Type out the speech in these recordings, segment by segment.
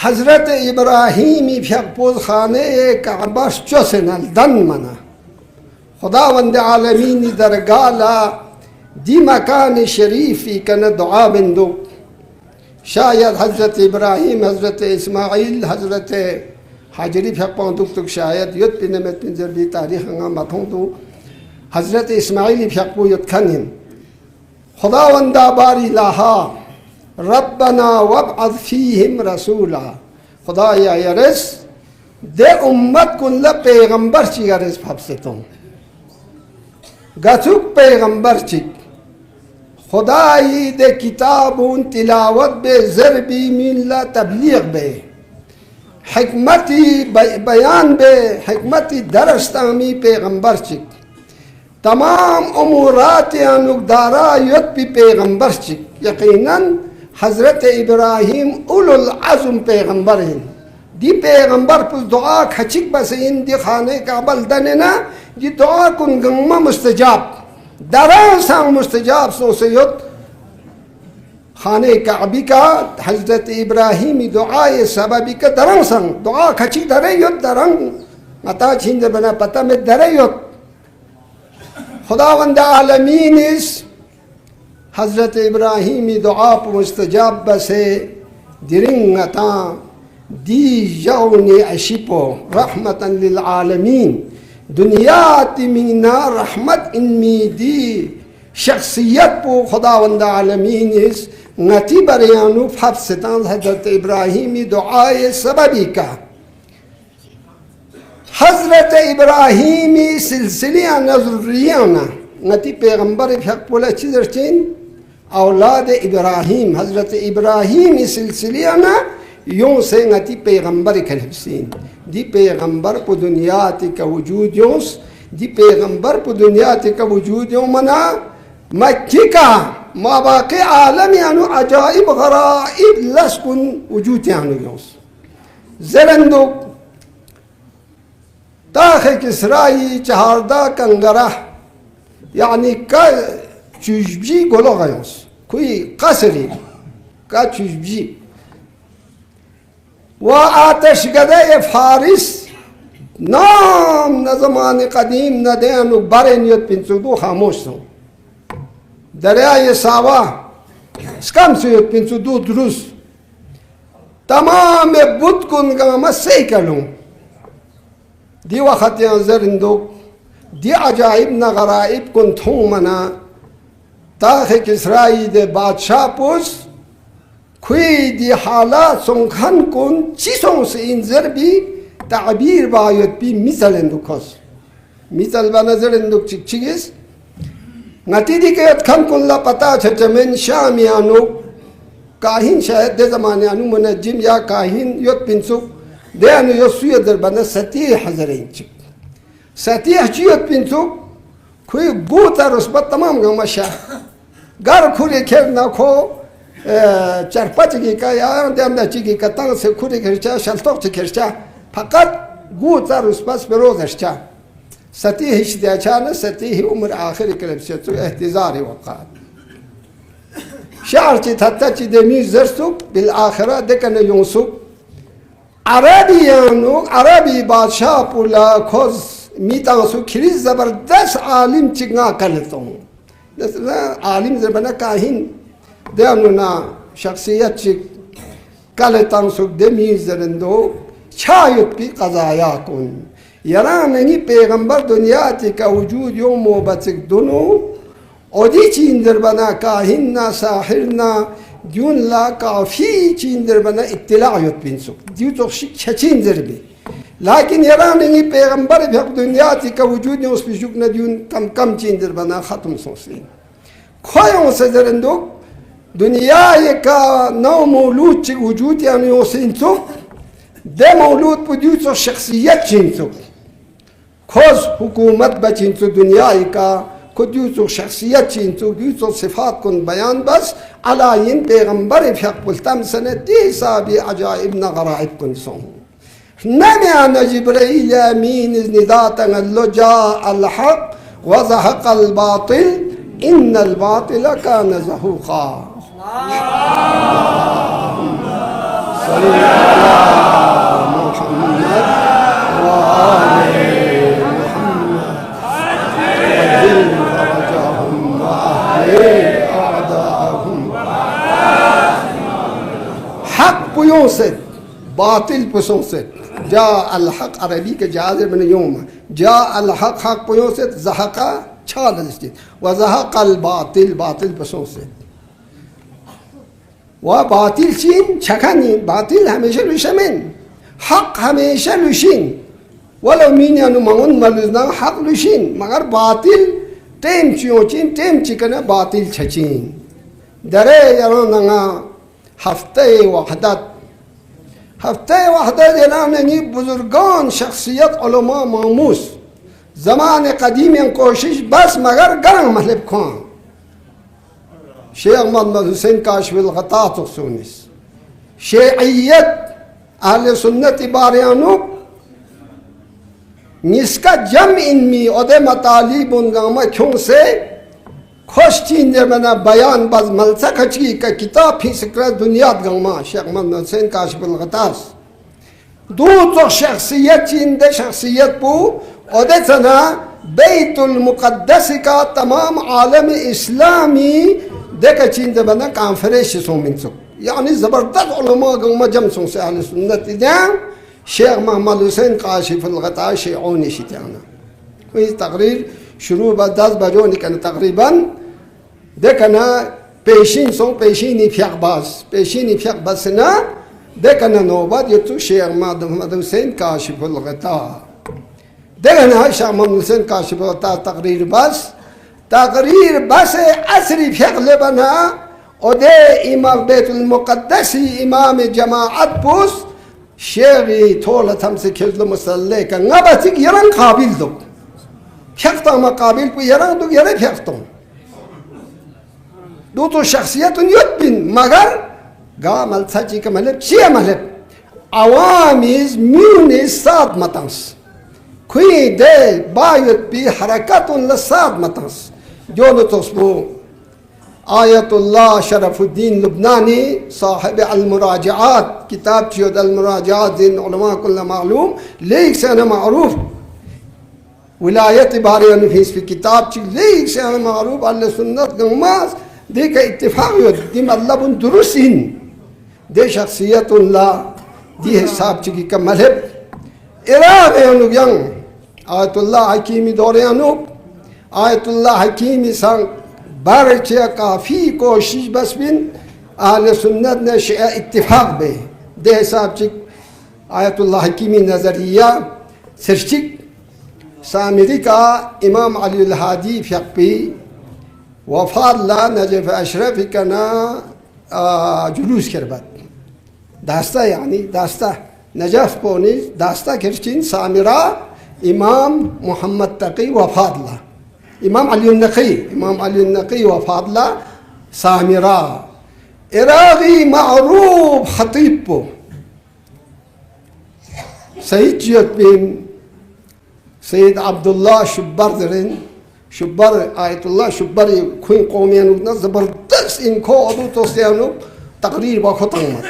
हज़रत इब्राहीमी फ्यकपोज खाने काबश चोसेनल दन मना खुदावंद आलमीनी दरगाला दी मकान शरीफी कन दुआ बिंदु शायद हज़रत इब्राहीम हज़रत इस्माइल हज़रत हाजरी फ्यकपों तुक शायद युद्ध पिने में पिंजर भी तारीख हंगा मतों तो हज़रत इस्माइल फ्यकपो युद्ध खनिन खुदावंदा बारी लाहा रब्बना वब्अज़ फ़ीहिम रसूला खुदा या यरस दे उम्मत कुल्ल पैगंबर ची यरस फबसे तुम गचुक पैगंबर ची खुदाई दे किताबुन तिलावत बे ज़रबी मिल्ला तबलीग बे हिकमती बयान बे हिकमती दरस्तामी पैगंबर ची तमाम उमूरात अनुकदारा युद्ध भी पैगंबर ची यकीनन हज़रत इब्राहीम उलुल अज़्म पैगंबर हैं दी पैगंबर पुस दुआ खचिक बस इन दी खाने काबल दने ना दी दुआ कुन गम्मा मुस्तजाब दरा सांग मुस्तजाब सो से युद्ध खाने काबी का हज़रत इब्राहीमी दुआ ये सबबी का दरंग संग दुआ खचिक दरे युद्ध दरंग मता छींद बना पता में दरे युद्ध खुदावंद आलमीन इस हज़रत इब्राहीमी दुआ मुस्तजाब बसे दिरिंगता दी यौनी अशिपो रहमतन लिल आलमीन दुनिया तिमीना रहमत इनमी दी शख्सियत पो खुदावंद आलमीन इस नती बरियानु फबसतान हज़रत इब्राहीमी दुआ सबबी का हज़रत इब्राहीमी सिलसिलिया नज़रियाना नती पैगंबर फ्यकपोला चीज़र चीन औलाद इब्राहीम हज़रत इब्राहीम सिलसिलिया ना यूं से नती पैगंबर खलफसीन दी पैगंबर पु दुनिया का वजूद यूंस दी पैगंबर पु दुनिया का वजूद यूं मना मक्की का माबाक़े आलम यानु अजाइब गराइब लस्कुन वजूद यानु यूंस ज़रंदो ताखे किसराई चहारदा कंगरा यानी का चुजबी गोलो गयोस कोई कसरी का चुजबी व आतश गदे फारिस नाम न ज़मान कदीम न देनु बारेनियत पिंचुदो खामोश हो दरिया ये सावा स्कम से पिंचुदो दुरुस तमाम बुत कुन गामा से करूं दी वक़्त ज़रिंदो दी अजाइब न गराइब कुन थों मना ताखे किसराई दे बादशाह पुस खुई दी हालात सोंखन कुन चीज़ों से इंजर भी ताबीर बायत भी मिसल इंदुखस मिसल बनजर इंदुक चिक्चिगिस नतीदी के खन कुन ला पता चचमें शामियानो काहिन शायद दे ज़माने अनु मुनज्जिम या काहिन युद्ध पिंसुक दे अनु योसुय दर बना सती हज़रें चिक सती हचियत पिंसुक खुई बूतर उस पर तमाम गमशा घर खुरे खेर ना खो चरपच की का यार देना चिकी का तंग से खुरे खर्चा शल्तों से खर्चा फकत बूतर उस पर रोज खर्चा सती हिश दिया न सती ही उम्र आखिर कलब से तो एहतिजार वक़ात शार ची थत्ता ची देमी ज़रसुक बिल आखिरा देखने यूंसुक अरबी बादशाह पुला खोज मीता सु खिरिज ज़बरदस्त आलिम चिंगा कर लेता हूँ आलिम ज़बना काहिन देना शख्सियत चिक कर लेता हूँ सुख दे मीर ज़रंदो छायुत की क़ज़ाया कुन यरा नहीं पैगंबर दुनिया का वजूद यो मोबचिक दोनों ओदी चींदर बना काहिन ना साहिर ना जून ला काफ़ी चींदर बना इत्तिलायुत बिन सुख दियो तो शिक्षा चींदर भी लेकिन यरा नहीं पैगंबर भक्त दुनिया का वजूद ने उस पिछुक न जून कम कम चींदर बना ख़त्म सोचें खोयों से ज़रंदो दुनिया ये का नौ मौलूद चिक वजूद यानी उस इंसुक दे मौलूद पुदियो तो शख्सियत चिंसुक खोज हुकूमत बचिंसु दुनिया का खुद तो शख्सियत चिंसु तो सिफात कुन बयान बस अलाइन पैगंबर फ़ियक़ुल्तम सने तीसा भी अजाइब न गराइब कुन सों नमियान जिब्रील अमीन निदातन अल्लुजा अलहक़ व ज़हक़ल बातिल इन्नल बातिल कान ज़हूक़ा। हक पुयों से बातिल पुसों से जा अल हक अरबी के जाज़िर बन यूम जा अल हक हक पुयों से ज़हका छाल व ज़हक अल बातिल बातिल पुसों से वह बातिल चीन छखानी बातिल हमेशा लुशमेन हक हमेशा लुशिन वलो मीनिया नुमाउन मलुजना हक लुशिन मगर बातिल टेम चियोचिन टेम चिकना बातिल छचिन दरे यारो नंगा हफ्ते वहदत जनानी बुजुर्गान शख्सियत उलमा मामूस ज़मान कदीम कोशिश बस मगर गरम महलब खान शेख मोहम्मद हुसैन काशिफुल गता तुखसुनिस शेइयत अहले सुन्नत बारियानु निस्का जम इनमी ओदे मतालिब उनगामा क्यों से खुश चीन मना बयान बज मलसा खचकी का किताब फी सिक्र दुनिया गमा शेख मोहम्मद हुसैन काशिफुल गतास दो तो शख्सियत चीन दे शख्सियत पू ओदे सना बैतुल मुक़द्दस का तमाम आलम इस्लामी देखा चीन बना कॉन्फ्रेंस सोमिनसो यानी ज़बरदस्त उलमा गमा जमसों से अहले सुन्नत दिया शेख मोहम्मद हुसैन काशिफुल गता शेओनी शिताना कोई तकरीर शुरू बस 10 बजो निकल तकरीबन देखना पेशीनी फ्याकबास ना देखना नौबत ये तो शेख मोहम्मद हुसैन काशिफुल गता देखना शेख मोहम्मद हुसैन काशिफुल गता तकरीर बस असरी फ्याकले बना ओदे इमाम बैतुल मुक़द्दसी इमाम जमाअत पुस शेरी थोला थम से खिजल मुसल्ले का ngabati yaran qabil do फ्याकता मकाबिल पे यारां तो यारे फ्याकता दो तो शख्सियत युद्बिन मगर गा मलसाची का मतलब चिया मतलब आवामिज म्यूनिस सात मतंस खुई दे बायुत भी हरकत उन लसात मतंस जो न तस्बो आयतुल्लाह शरफुद्दीन लुबनानी साहिब अल-मुराजात किताब चियोद अल-मुराजात जिन उलमा कुल्ला मालूम लेख से न मारूफ विलायत बारियान फीस की किताब ची लेख से न मारूफ अल्लाह सुन्नत गमास देख इत्तिफाक दिम अल्लाह बुन दुरुसिन दे शख्सियतुल्लाह दी हिसाब ची की मलहब इराक अनुगयंग आयतुल्लाह हकीमी दौरे अनुप आयतुल्लाह हकीमी संग बारचे काफ़ी कोशिश बस बिन अहले सुन्नत ने इत्तिफाक बे दे हिसाब चिक आयतुल्लाह हकीमी नज़रिया सिरचिक सामिरी का इमाम अली हादी फ़िक़्ही वफ़ाल्ला नजफ़ अशरफ कना जुलूस करबत दास्ता यानी दास्ता नजफ़ पोनी दास्ता खिरचिन सामिरा इमाम मोहम्मद तक़ी वफ़ाल्ला इमाम अली नक़ी वफ़ाल्ला सामिरा इराक़ी मारूफ ख़तीब पो सईद जियत बिन सईद अब्दुल्ला शुब्बर दरिन शुब्बर आयतुल्लाह शुब्बर खुई कौमियानु न ज़बरदस्त इनको अदु तो से अनु तकरीर बखतंग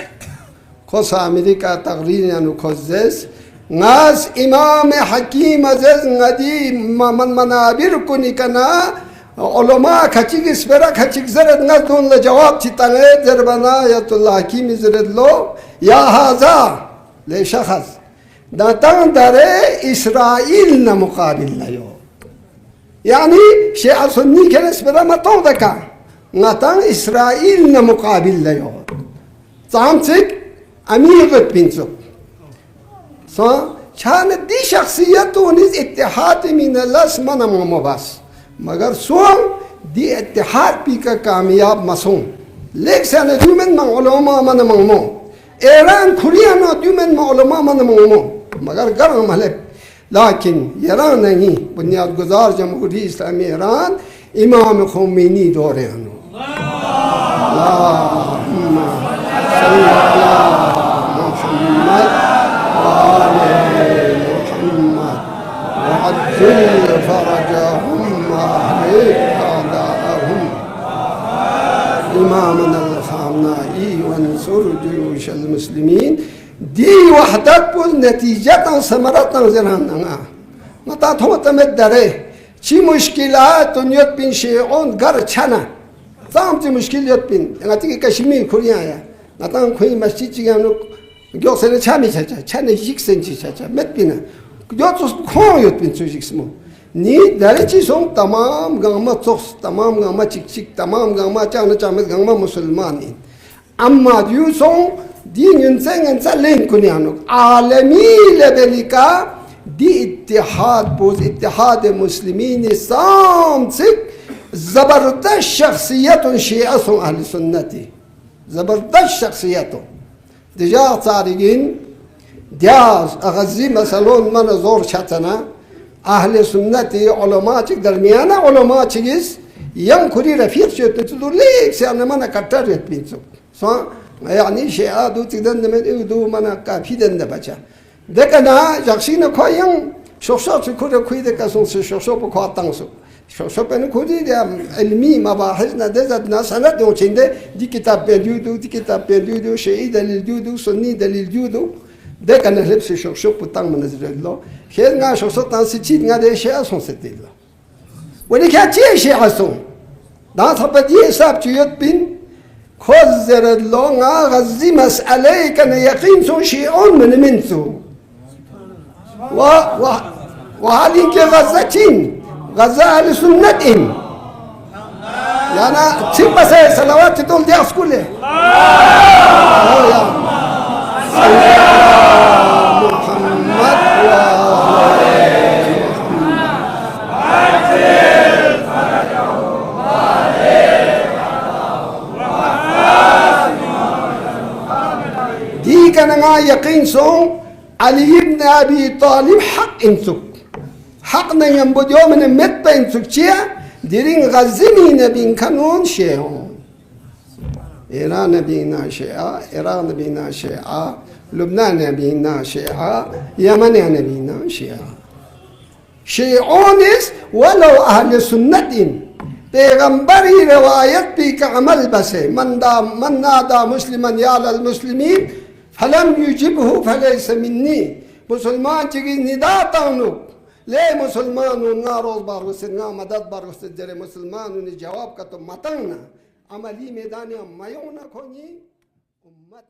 खो सामिरी का तकरीर अनु खोजेस नास इमाम हकीम अज़ीज़ नदी मन मनाबिर को निकना उलमा खचिक स्पेरा खचिक ज़रद नदुन ल जवाब चितांगे जरबना आयतुल्लाह हकीम ज़रद लो या हाज़ा ले शख़स दातां दरे इसराइल न मुकाबिल लायो यानी शेअ सुन्नी के स्पेरा मतों दका नातां इसराइल न मुकाबिल लायो तामसिक अमीगत पिंसो सो छान दी शख्सियत उनिस इत्तिहाद मिन लस मन मोमबास मगर सोम दी इत्तिहाद पी का कामयाब मसों लेक से न दुमन मा उलमा मन मोमो ईरान खुलिया न दुमन मा उलमा मन मोमो मगर गरम हले लेकिन ईरान नहीं बुनियाद गुजार जमहूरी इस्लामी ईरान इमाम खुमैनी दौरे अनु अल्लाहुम्मा सल्ली अला मुहम्मद وعجل فرجهم واهلك أعداءهم إمامنا الخامنائي وانصر جيوش المسلمين دي وحدت بول نتيجة ثمرة زراننا متى تمت دره شي مشكلات يوت بين شيعون غير چنا تام تي مشكل يوت بين نتيجة Kashmir Korea 나땅 거의 맛있지 않고 교세는 참이 차차 차는 6cm 차차 몇 비나 요쪽 코요 빈 주식스모 니 다르치 송 tamam gama tos tamam gama chik tamam gama chana chamet gama musulmanin amma diu song din sengen salen kunyanok alami levelika di ittihad boz ittihad muslimin samsik zabardast shakhsiyatun shi'atun ahli sunnati zabardast shakhsiyatun دجا صارقين دياز أغزي مثلون من زور شتنا أهل سنتي علماء درميانا علماء تجيس يوم كوري رفيق شو تقول ليك سأنا منا كترت بينسو سو يعني شيء دو تقدر نمد دو منا كافيدن دبجة دكنا جاكسينا كويان شوشة تكوري كوي دكاسون شوشة بقاتانسو شوشة بين كوري ده علمي مباحثنا ده ناس هلا دو تشينده دي كتاب بيدو دي كتاب بيدو شيء دليل جودو سني دليل جودو ده كان لبس شوشة بتاع من الزريلو خير نا شوشة تانسيتي نا ده شيء أصلا ستيلا ولي كاتي شيء أصلا ده ثبتي حساب تيجي بين خزر الله نا غزي مسألة كان يقين سو شيء من منسو وهذه كغزتين غزة أهل سنتهم يعني تبى صلوات تقول دي أسكوله دي كان يقين سو علي بن أبي طالب حق إنسك حقنا ينبض يوم من مت إنسك شيء ديرين غزمين بين كانون شيء إيران بينا شيعة إيران بينا شيعة لبنان بينا شيعة يمن بينا شيعة شيعونس ولو أهل سنة بيغمبري رواية بيك عمل بس من نادى مسلما يا للمسلمين فلم يجبه فليس مني مسلمان تجي نداء تانو ليه مسلمان وناروز بارغس مدد بارغس جري مسلمان ونجواب كتب متنا عملي ميدانيا ما يونا كوني أمت